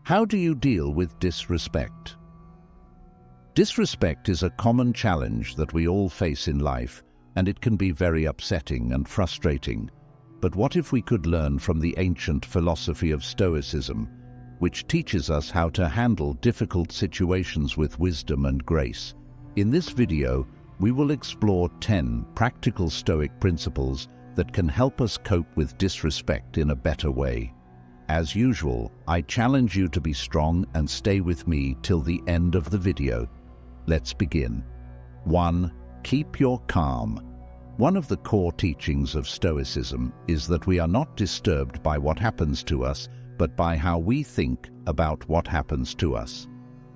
How do you deal with disrespect? Disrespect is a common challenge that we all face in life, and it can be very upsetting and frustrating. But what if we could learn from the ancient philosophy of Stoicism, which teaches us how to handle difficult situations with wisdom and grace? In this video, we will explore 10 practical Stoic principles that can help us cope with disrespect in a better way. As usual, I challenge you to be strong and stay with me till the end of the video. Let's begin. 1. Keep your calm. One of the core teachings of Stoicism is that we are not disturbed by what happens to us, but by how we think about what happens to us.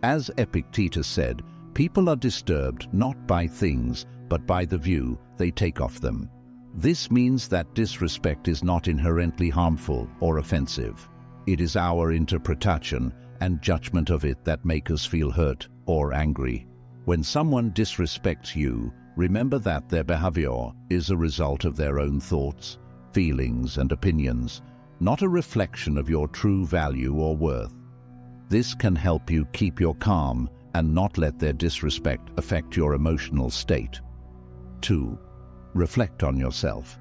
As Epictetus said, people are disturbed not by things, but by the view they take of them. This means that disrespect is not inherently harmful or offensive. It is our interpretation and judgment of it that make us feel hurt or angry. When someone disrespects you, remember that their behavior is a result of their own thoughts, feelings, and opinions, not a reflection of your true value or worth. This can help you keep your calm and not let their disrespect affect your emotional state. 2. Reflect on yourself.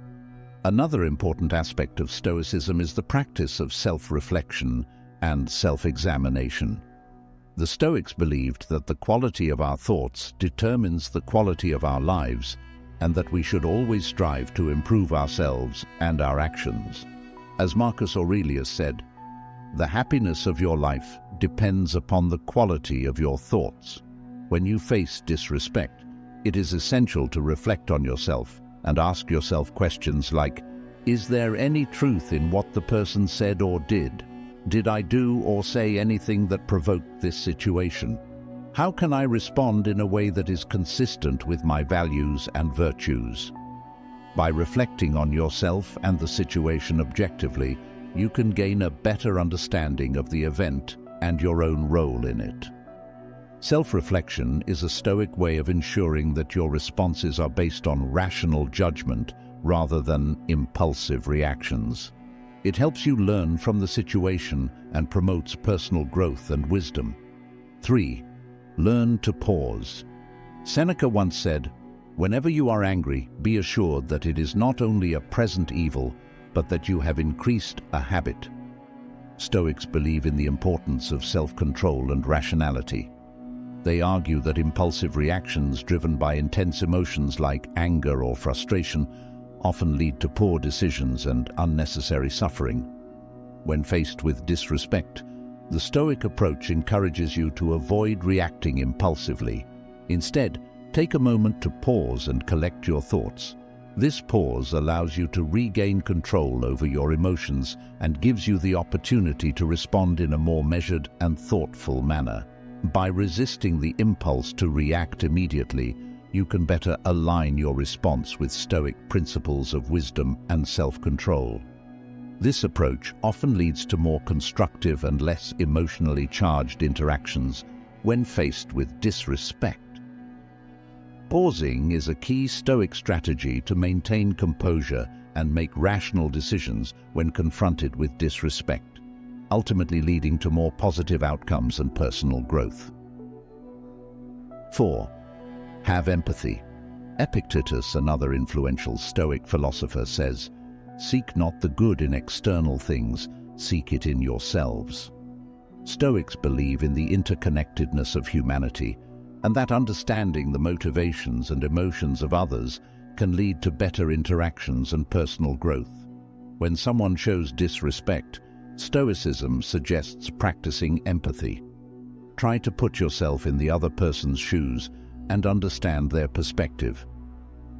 Another important aspect of Stoicism is the practice of self-reflection and self-examination. The Stoics believed that the quality of our thoughts determines the quality of our lives, and that we should always strive to improve ourselves and our actions. As Marcus Aurelius said, "The happiness of your life depends upon the quality of your thoughts." When you face disrespect, it is essential to reflect on yourself and ask yourself questions like, is there any truth in what the person said or did? Did I do or say anything that provoked this situation? How can I respond in a way that is consistent with my values and virtues? By reflecting on yourself and the situation objectively, you can gain a better understanding of the event and your own role in it. Self-reflection is a Stoic way of ensuring that your responses are based on rational judgment rather than impulsive reactions. It helps you learn from the situation and promotes personal growth and wisdom. 3. Learn to pause. Seneca once said, "Whenever you are angry, be assured that it is not only a present evil, but that you have increased a habit." Stoics believe in the importance of self-control and rationality. They argue that impulsive reactions driven by intense emotions like anger or frustration often lead to poor decisions and unnecessary suffering. When faced with disrespect, the Stoic approach encourages you to avoid reacting impulsively. Instead, take a moment to pause and collect your thoughts. This pause allows you to regain control over your emotions and gives you the opportunity to respond in a more measured and thoughtful manner. By resisting the impulse to react immediately, you can better align your response with Stoic principles of wisdom and self-control. This approach often leads to more constructive and less emotionally charged interactions when faced with disrespect. Pausing is a key Stoic strategy to maintain composure and make rational decisions when confronted with disrespect, ultimately leading to more positive outcomes and personal growth. 4. Have empathy. Epictetus, another influential Stoic philosopher, says, "Seek not the good in external things, seek it in yourselves." Stoics believe in the interconnectedness of humanity, and that understanding the motivations and emotions of others can lead to better interactions and personal growth. When someone shows disrespect, Stoicism suggests practicing empathy. Try to put yourself in the other person's shoes and understand their perspective.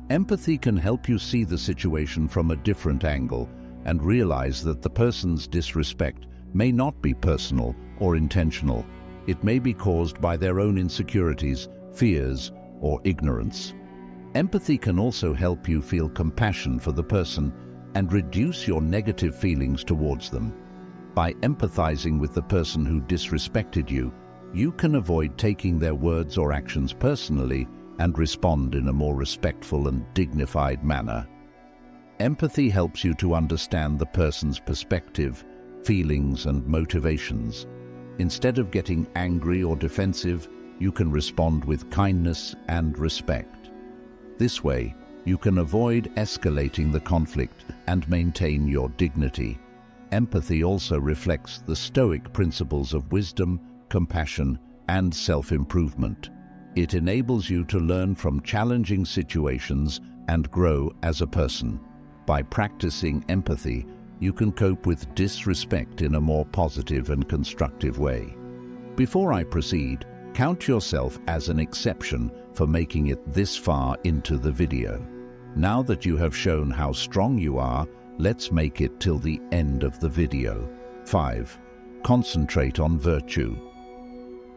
Empathy can help you see the situation from a different angle and realize that the person's disrespect may not be personal or intentional. It may be caused by their own insecurities, fears, or ignorance. Empathy can also help you feel compassion for the person and reduce your negative feelings towards them. By empathizing with the person who disrespected you, you can avoid taking their words or actions personally and respond in a more respectful and dignified manner. Empathy helps you to understand the person's perspective, feelings, and motivations. Instead of getting angry or defensive, you can respond with kindness and respect. This way, you can avoid escalating the conflict and maintain your dignity. Empathy also reflects the Stoic principles of wisdom, compassion, and self-improvement. It enables you to learn from challenging situations and grow as a person. By practicing empathy, you can cope with disrespect in a more positive and constructive way. Before I proceed, count yourself as an exception for making it this far into the video. Now that you have shown how strong you are, let's make it till the end of the video. 5. Concentrate on virtue.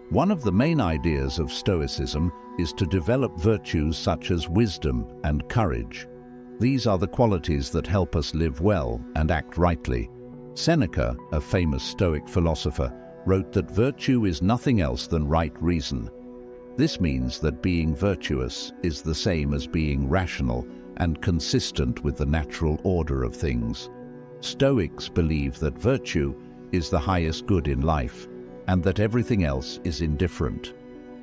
One of the main ideas of Stoicism is to develop virtues such as wisdom and courage. These are the qualities that help us live well and act rightly. Seneca, a famous Stoic philosopher, wrote that virtue is nothing else than right reason. This means that being virtuous is the same as being rational and consistent with the natural order of things. Stoics believe that virtue is the highest good in life and that everything else is indifferent.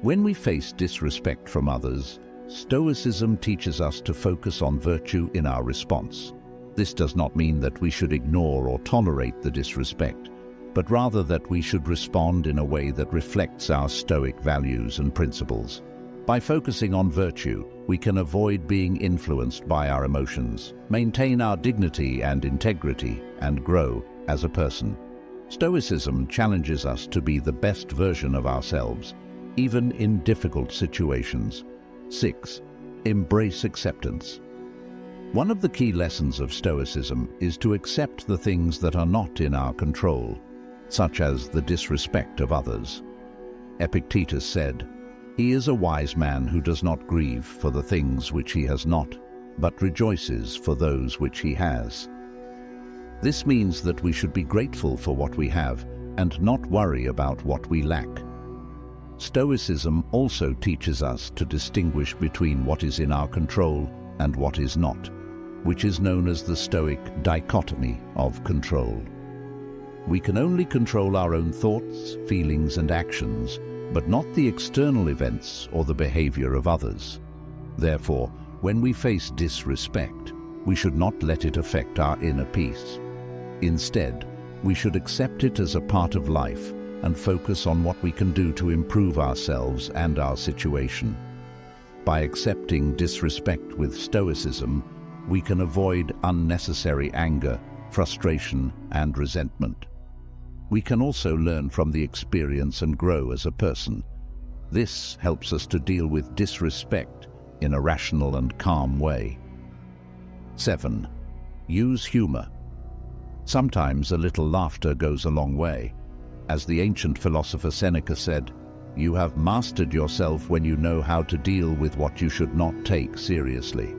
When we face disrespect from others, Stoicism teaches us to focus on virtue in our response. This does not mean that we should ignore or tolerate the disrespect, but rather that we should respond in a way that reflects our Stoic values and principles. By focusing on virtue, we can avoid being influenced by our emotions, maintain our dignity and integrity, and grow as a person. Stoicism challenges us to be the best version of ourselves, even in difficult situations. 6. Embrace acceptance. One of the key lessons of Stoicism is to accept the things that are not in our control, such as the disrespect of others. Epictetus said, "He is a wise man who does not grieve for the things which he has not, but rejoices for those which he has." This means that we should be grateful for what we have and not worry about what we lack. Stoicism also teaches us to distinguish between what is in our control and what is not, which is known as the Stoic dichotomy of control. We can only control our own thoughts, feelings, and actions, but not the external events or the behavior of others. Therefore, when we face disrespect, we should not let it affect our inner peace. Instead, we should accept it as a part of life and focus on what we can do to improve ourselves and our situation. By accepting disrespect with Stoicism, we can avoid unnecessary anger, frustration, and resentment. We can also learn from the experience and grow as a person. This helps us to deal with disrespect in a rational and calm way. 7. Use humor. Sometimes a little laughter goes a long way. As the ancient philosopher Seneca said, "You have mastered yourself when you know how to deal with what you should not take seriously."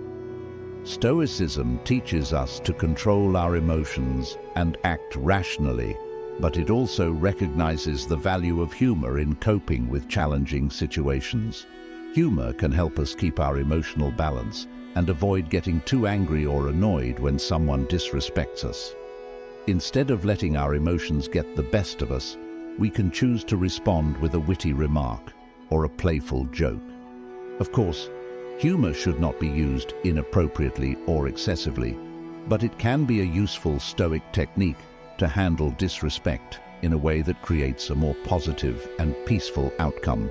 Stoicism teaches us to control our emotions and act rationally, but it also recognizes the value of humor in coping with challenging situations. Humor can help us keep our emotional balance and avoid getting too angry or annoyed when someone disrespects us. Instead of letting our emotions get the best of us, we can choose to respond with a witty remark or a playful joke. Of course, humor should not be used inappropriately or excessively, but it can be a useful Stoic technique to handle disrespect in a way that creates a more positive and peaceful outcome.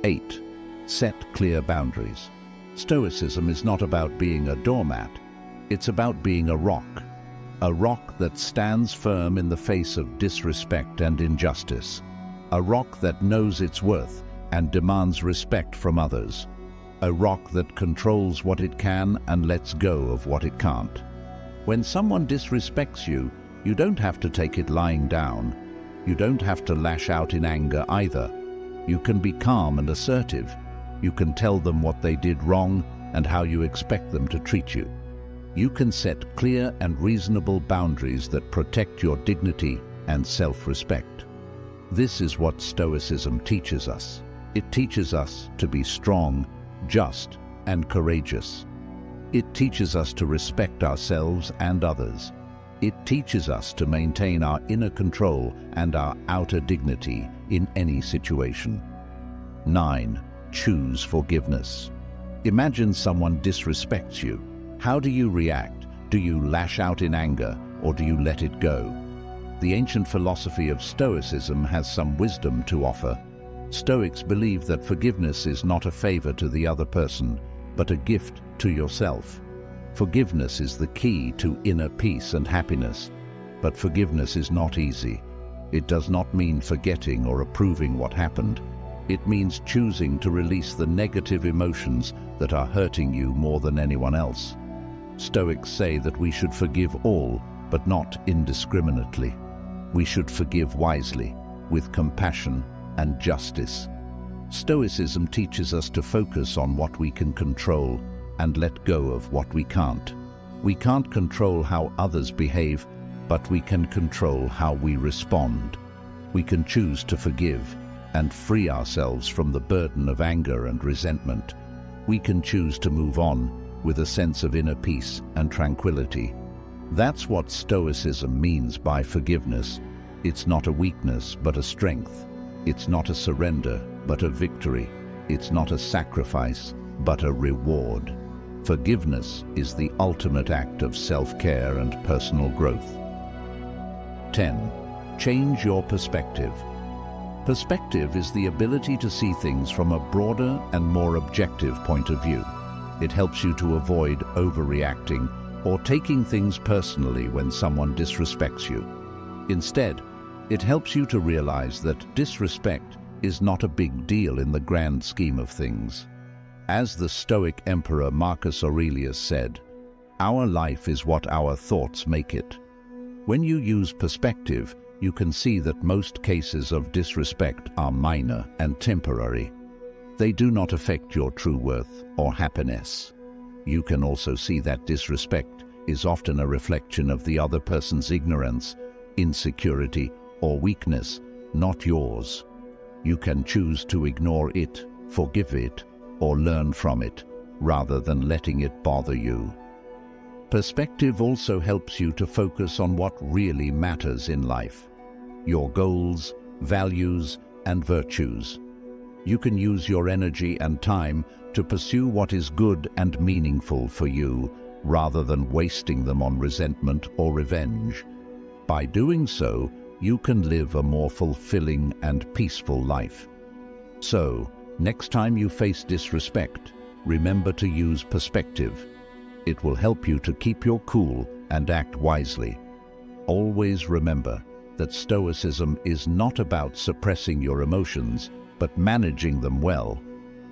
8. Set clear boundaries. Stoicism is not about being a doormat, it's about being a rock that stands firm in the face of disrespect and injustice, a rock that knows its worth and demands respect from others, a rock that controls what it can and lets go of what it can't. When someone disrespects you, you don't have to take it lying down. You don't have to lash out in anger either. You can be calm and assertive. You can tell them what they did wrong and how you expect them to treat you. You can set clear and reasonable boundaries that protect your dignity and self-respect. This is what Stoicism teaches us. It teaches us to be strong, just, and courageous. It teaches us to respect ourselves and others. It teaches us to maintain our inner control and our outer dignity in any situation. 9. Choose forgiveness. Imagine someone disrespects you. How do you react? Do you lash out in anger, or do you let it go? The ancient philosophy of Stoicism has some wisdom to offer. Stoics believe that forgiveness is not a favor to the other person, but a gift to yourself. Forgiveness is the key to inner peace and happiness, but forgiveness is not easy. It does not mean forgetting or approving what happened. It means choosing to release the negative emotions that are hurting you more than anyone else. Stoics say that we should forgive all, but not indiscriminately. We should forgive wisely, with compassion and justice. Stoicism teaches us to focus on what we can control and let go of what we can't. We can't control how others behave, but we can control how we respond. We can choose to forgive and free ourselves from the burden of anger and resentment. We can choose to move on with a sense of inner peace and tranquility. That's what Stoicism means by forgiveness. It's not a weakness, but a strength. It's not a surrender, but a victory. It's not a sacrifice, but a reward. Forgiveness is the ultimate act of self-care and personal growth. 10. Change your perspective. Perspective is the ability to see things from a broader and more objective point of view. It helps you to avoid overreacting or taking things personally when someone disrespects you. Instead, it helps you to realize that disrespect is not a big deal in the grand scheme of things. As the Stoic Emperor Marcus Aurelius said, "Our life is what our thoughts make it." When you use perspective, you can see that most cases of disrespect are minor and temporary. They do not affect your true worth or happiness. You can also see that disrespect is often a reflection of the other person's ignorance, insecurity, or weakness, not yours. You can choose to ignore it, forgive it, or learn from it, rather than letting it bother you. Perspective also helps you to focus on what really matters in life: your goals, values, and virtues. You can use your energy and time to pursue what is good and meaningful for you, rather than wasting them on resentment or revenge. By doing so, you can live a more fulfilling and peaceful life. So, next time you face disrespect, remember to use perspective. It will help you to keep your cool and act wisely. Always remember that Stoicism is not about suppressing your emotions, but managing them well.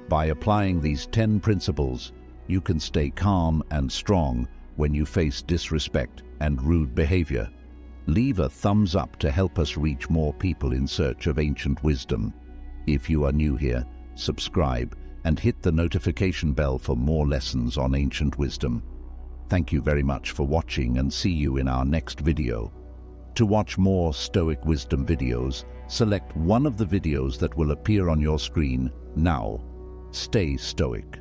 By applying these 10 principles, you can stay calm and strong when you face disrespect and rude behavior. Leave a thumbs up to help us reach more people in search of ancient wisdom. If you are new here, subscribe and hit the notification bell for more lessons on ancient wisdom. Thank you very much for watching, and see you in our next video. To watch more Stoic wisdom videos, select one of the videos that will appear on your screen now. Stay Stoic.